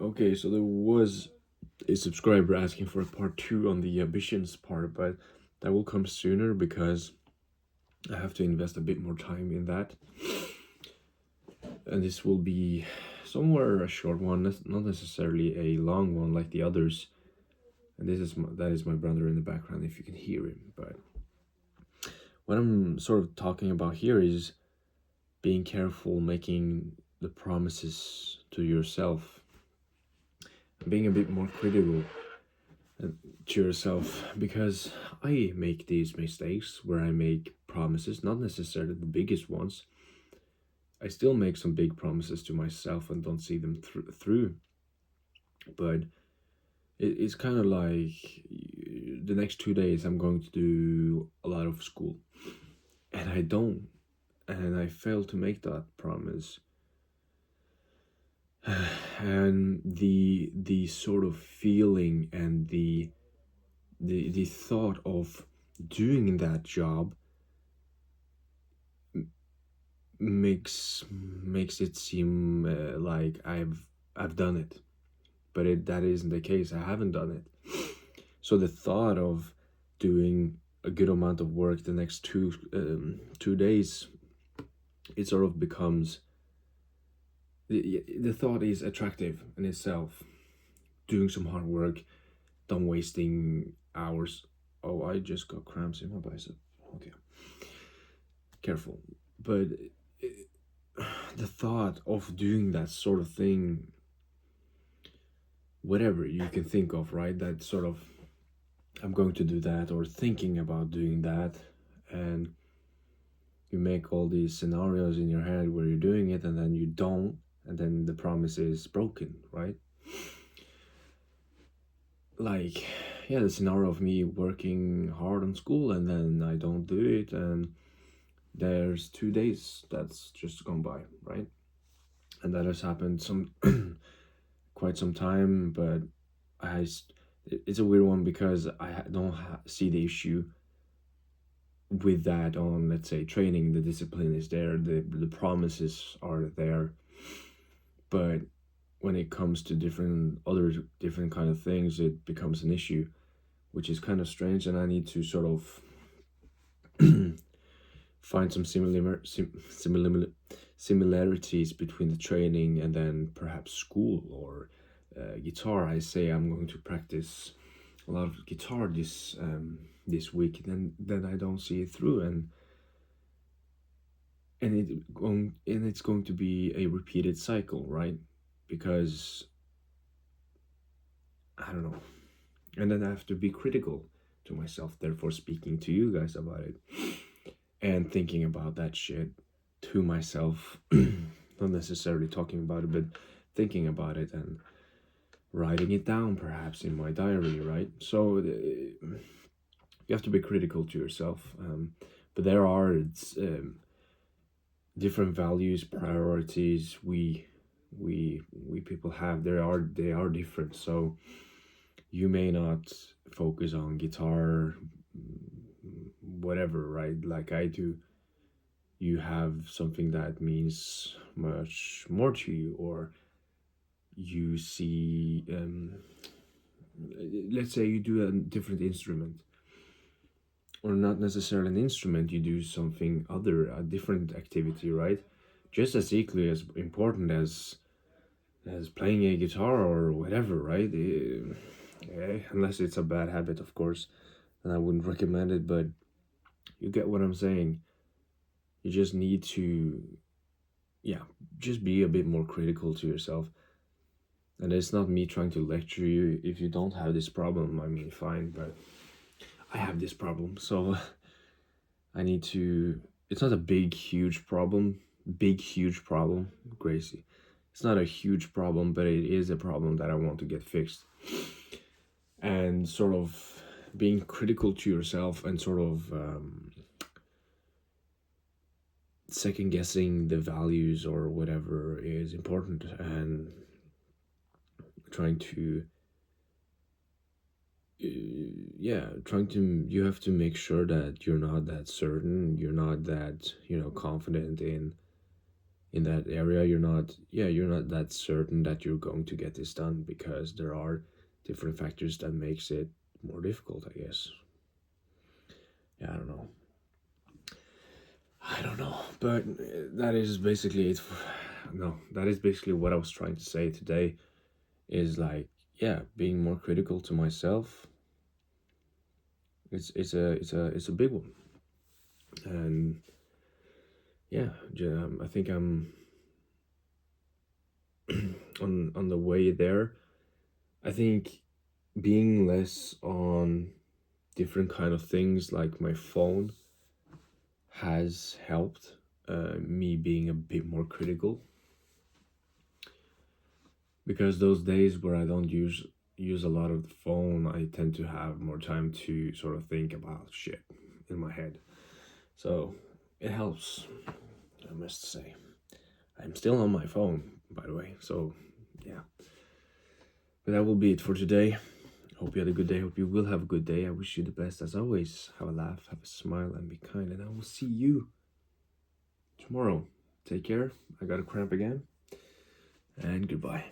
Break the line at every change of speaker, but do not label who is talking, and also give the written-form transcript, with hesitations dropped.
Okay, so there was a subscriber asking for a part two on the ambitions part, but that will come sooner because I have to invest a bit more time in that. And this will be somewhere a short one, not necessarily a long one like the others. And that is my brother in the background if you can hear him. But what I'm sort of talking about here is being careful making the promises to yourself, being a bit more critical to yourself, because I make these mistakes where I make promises, not necessarily the biggest ones. I still make some big promises to myself and don't see them through. But it's kind of like the next 2 days I'm going to do a lot of school, and I don't, and I fail to make that promise. And the sort of feeling and the thought of doing that job makes it seem like I've done it, but that isn't the case. I haven't done it. So the thought of doing a good amount of work the next 2 days, it sort of becomes the thought is attractive in itself. Doing some hard work, don't wasting hours. Oh, I just got cramps in my bicep. Okay, careful. But the thought of doing that sort of thing, whatever you can think of, right? That sort of, I'm going to do that, or thinking about doing that, and you make all these scenarios in your head where you're doing it and then you don't, and then the promise is broken, right? Like, yeah, the scenario of me working hard on school and then I don't do it, and there's 2 days that's just gone by, right? And that has happened some quite some time, but I it's a weird one because I don't see the issue with that on, let's say, training. The discipline is there, the promises are there, but when it comes to different kind of things, it becomes an issue, which is kind of strange, and I need to sort of find some similarities between the training and then perhaps school or guitar. I say I'm going to practice a lot of guitar this week, then I don't see it through, and it's going to be a repeated cycle, right? Because I don't know, and then I have to be critical to myself. Therefore, speaking to you guys about it and thinking about that shit to myself, not necessarily talking about it, but thinking about it and writing it down, perhaps in my diary, right? So you have to be critical to yourself, but there are different values, priorities we people have. They are different. So you may not focus on guitar, whatever, right? Like I do. You have something that means much more to you, or you see, let's say you do a different instrument, or not necessarily an instrument, you do something other, a different activity, right? Just as equally as important as playing a guitar or whatever, right? Unless it's a bad habit, of course, and I wouldn't recommend it, but you get what I'm saying. You just need to, yeah, just be a bit more critical to yourself. And it's not me trying to lecture you. If you don't have this problem, I mean, fine, but I have this problem, so I need to. It's not a big, huge problem, Gracie. It's not a huge problem, but it is a problem that I want to get fixed. And sort of being critical to yourself and sort of second guessing the values or whatever is important, and trying to you have to make sure that you're not that certain, you're not that confident in that area, you're not that certain that you're going to get this done, because there are different factors that makes it more difficult, I guess. Yeah, I don't know, but that is basically it. No, that is basically what I was trying to say today. Is like, yeah, being more critical to myself. It's a big one, and yeah, I think I'm on the way there. I think being less on different kind of things like my phone has helped me being a bit more critical, because those days where I don't use a lot of the phone, I tend to have more time to sort of think about shit in my head. So it helps, I must say. I'm still on my phone, by the way. So yeah. But that will be it for today. Hope you had a good day. Hope you will have a good day. I wish you the best as always. Have a laugh, have a smile, and be kind. And I will see you tomorrow. Take care. I got a cramp again. And goodbye.